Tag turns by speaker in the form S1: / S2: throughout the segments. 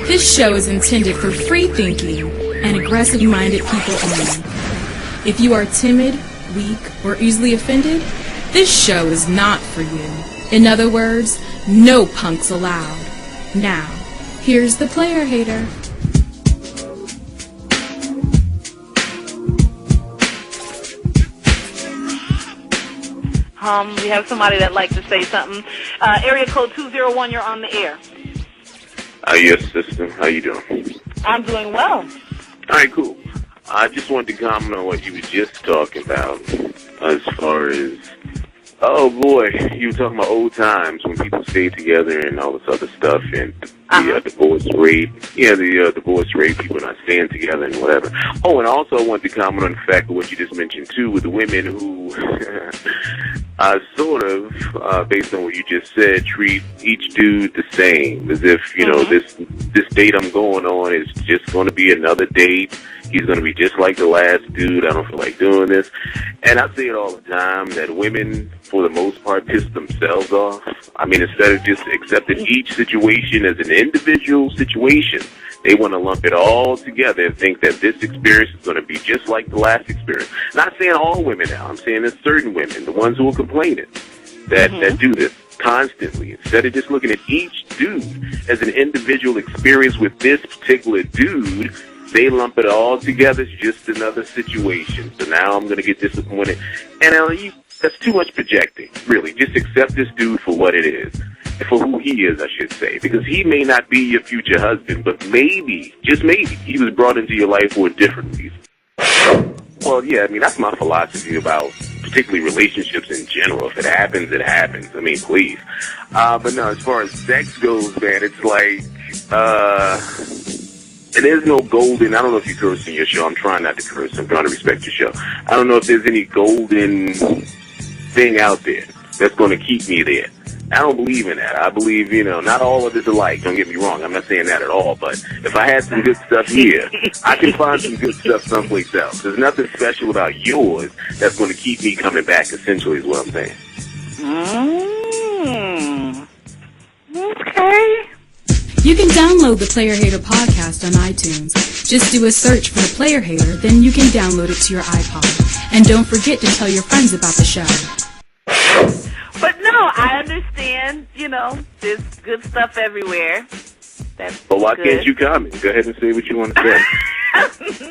S1: This show is intended for free-thinking and aggressive-minded people only. If you are timid, weak, or easily offended, this show is not for you. In other words, no punks allowed. Now, here's the player hater.
S2: We have somebody that likes to say something. Area code 201, you're on the air.
S3: Yes, sister. How you doing?
S2: I'm doing well.
S3: All right, cool. I just wanted to comment on what you were just talking about as far as, oh boy, you were talking about old times when people stayed together and all this other stuff and the divorce rate. Yeah, the divorce rate, people not staying together and whatever. Oh, and also I wanted to comment on the fact of what you just mentioned too with the women who sort of, based on what you just said, treat each dude the same, as if, you know, this date I'm going on is just going to be another date. He's going to be just like the last dude. I don't feel like doing this. And I say it all the time that women, for the most part, piss themselves off. I mean, instead of just accepting each situation as an individual situation, they want to lump it all together and think that this experience is going to be just like the last experience. Not saying all women now. I'm saying there's certain women, the ones who are complaining, that do this constantly. Instead of just looking at each dude as an individual experience with this particular dude, they lump it all together as just another situation. So now I'm going to get disappointed. And that's too much projecting, really. Just accept this dude for what it is. For who he is, I should say. Because he may not be your future husband, but maybe, just maybe, he was brought into your life for a different reason. Well, yeah, I mean, that's my philosophy about particularly relationships in general. If it happens, it happens. I mean, please. But no, as far as sex goes, man, it's like, there's no golden, I don't know if you curse in your show. I'm trying not to curse. I'm trying to respect your show. I don't know if there's any golden thing out there that's going to keep me there. I don't believe in that. I believe, you know, not all of it's alike. Don't get me wrong. I'm not saying that at all. But if I had some good stuff here, I can find some good stuff someplace else. There's nothing special about yours that's going to keep me coming back, essentially, is what I'm saying.
S2: Okay.
S1: You can download the Player Hater podcast on iTunes. Just do a search for the Player Hater, then you can download it to your iPod. And don't forget to tell your friends about the show.
S2: But no, I understand, you know, there's good stuff everywhere. That's
S3: but why
S2: good.
S3: can't you comment? Go ahead and say what you want to say.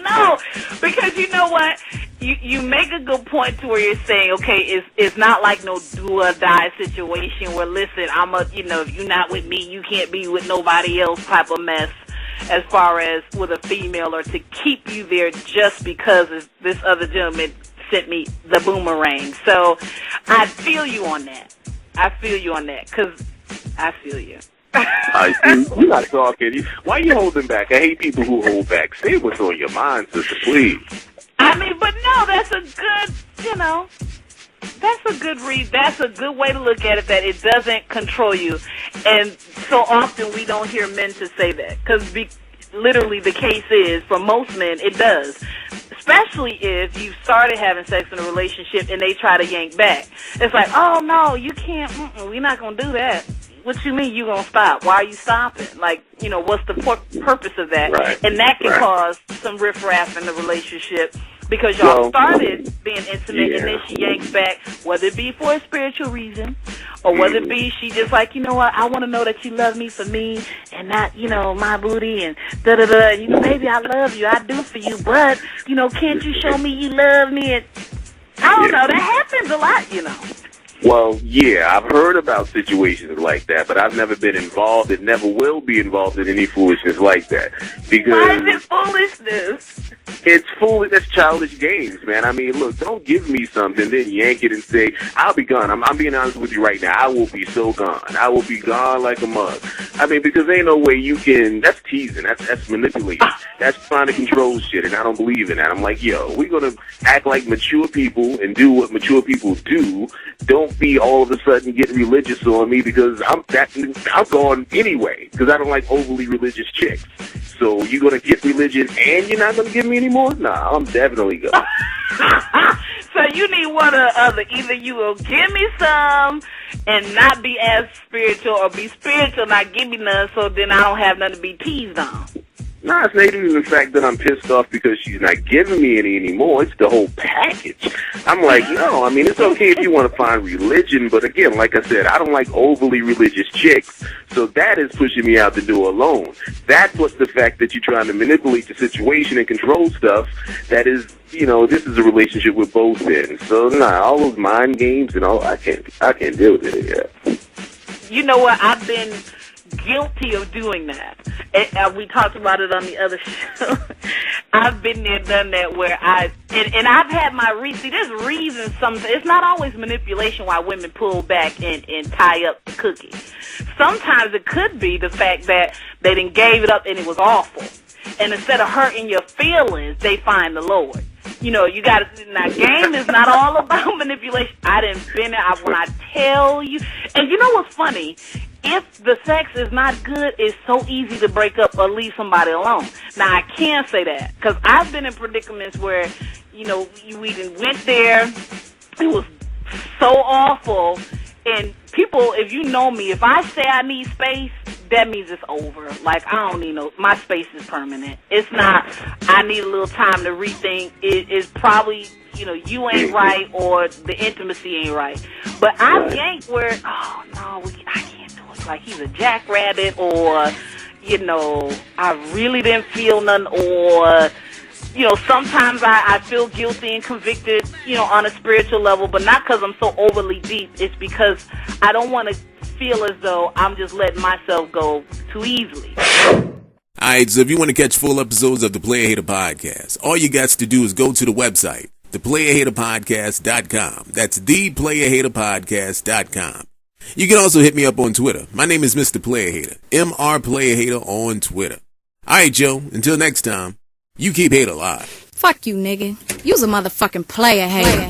S2: No, because you know what? You make a good point to where you're saying, okay, it's not like no do or die situation where, listen, you know, if you're not with me, you can't be with nobody else type of mess as far as with a female, or to keep you there just because this other gentleman sent me the boomerang. So I feel you on that. Because I feel you.
S3: You're not talking. Why are you holding back? I hate people who hold back. Say what's on your mind, sister, please.
S2: I mean, but no, that's a good, you know, that's a good read. That's a good way to look at it, that it doesn't control you. And so often we don't hear men to say that, because literally the case is, for most men, it does. Especially if you started having sex in a relationship and they try to yank back. It's like, oh, no, you can't, we're not going to do that. What you mean you going to stop? Why are you stopping? Like, you know, what's the purpose of that?
S3: Right.
S2: And that can cause some riffraff in the relationship, because y'all started being intimate and then she yanks back, whether it be for a spiritual reason or whether it be she just like, you know what, I want to know that you love me for me and not, you know, my booty and da-da-da. You know, baby, I love you. I do for you. But, you know, can't you show me you love me? And I don't know. That happens a lot, you know.
S3: Well, yeah, I've heard about situations like that, but I've never been involved and never will be involved in any foolishness like that. Because
S2: why is it foolishness?
S3: It's foolish. That's childish games, man. I mean, look, don't give me something, then yank it and say, I'll be gone. I'm being honest with you right now. I will be so gone. I will be gone like a mug. I mean, because ain't no way you can, that's teasing. That's manipulating. That's trying to control shit, and I don't believe in that. I'm like, yo, we're going to act like mature people and do what mature people do. Don't be all of a sudden getting religious on me, because I'm gone anyway, because I don't like overly religious chicks. So you're going to get religion and you're not going to give me any more? Nah, I'm definitely good.
S2: So you need one or the other. Either you will give me some and not be as spiritual, or be spiritual, not give me none, so then I don't have nothing to be teased on.
S3: No, it's not even the fact that I'm pissed off because she's not giving me any anymore. It's the whole package. I'm like, no, I mean, it's okay if you want to find religion, but again, like I said, I don't like overly religious chicks, so that is pushing me out the door alone. That's what's the fact that you're trying to manipulate the situation and control stuff. That is, you know, this is a relationship with both ends. So, nah, all those mind games and all, I can't deal with it yet.
S2: You know what? I've been guilty of doing that. We talked about it on the other show. I've been there, done that, where and I've had my reason. There's reasons. It's not always manipulation why women pull back and tie up the cookie. Sometimes it could be the fact that they done gave it up and it was awful. And instead of hurting your feelings, they find the Lord. You know, you got to. Now, game is not all about manipulation. I didn't been there. When I tell you, and you know what's funny? If the sex is not good, it's so easy to break up or leave somebody alone. Now, I can't say that because I've been in predicaments where, you know, we went there. It was so awful. And people, if you know me, if I say I need space, that means it's over. Like, I don't need my space is permanent. It's not, I need a little time to rethink. It's probably, you know, you ain't right or the intimacy ain't right. But I've yanked where, oh, no, I can't do it. Like, he's a jackrabbit, or, you know, I really didn't feel nothing, or, you know, sometimes I feel guilty and convicted, you know, on a spiritual level, but not because I'm so overly deep. It's because I don't want to feel as though I'm just letting myself go too easily.
S4: Alright, so if you want to catch full episodes of the Player Hater Podcast, all you got to do is go to the website, theplayerhaterpodcast.com. That's theplayerhaterpodcast.com. You can also hit me up on Twitter. My name is Mr. Player Hater, MR Player Hater on Twitter. Alright, Joe, until next time, you keep hate alive.
S5: Fuck you, nigga. You's a motherfucking player hater.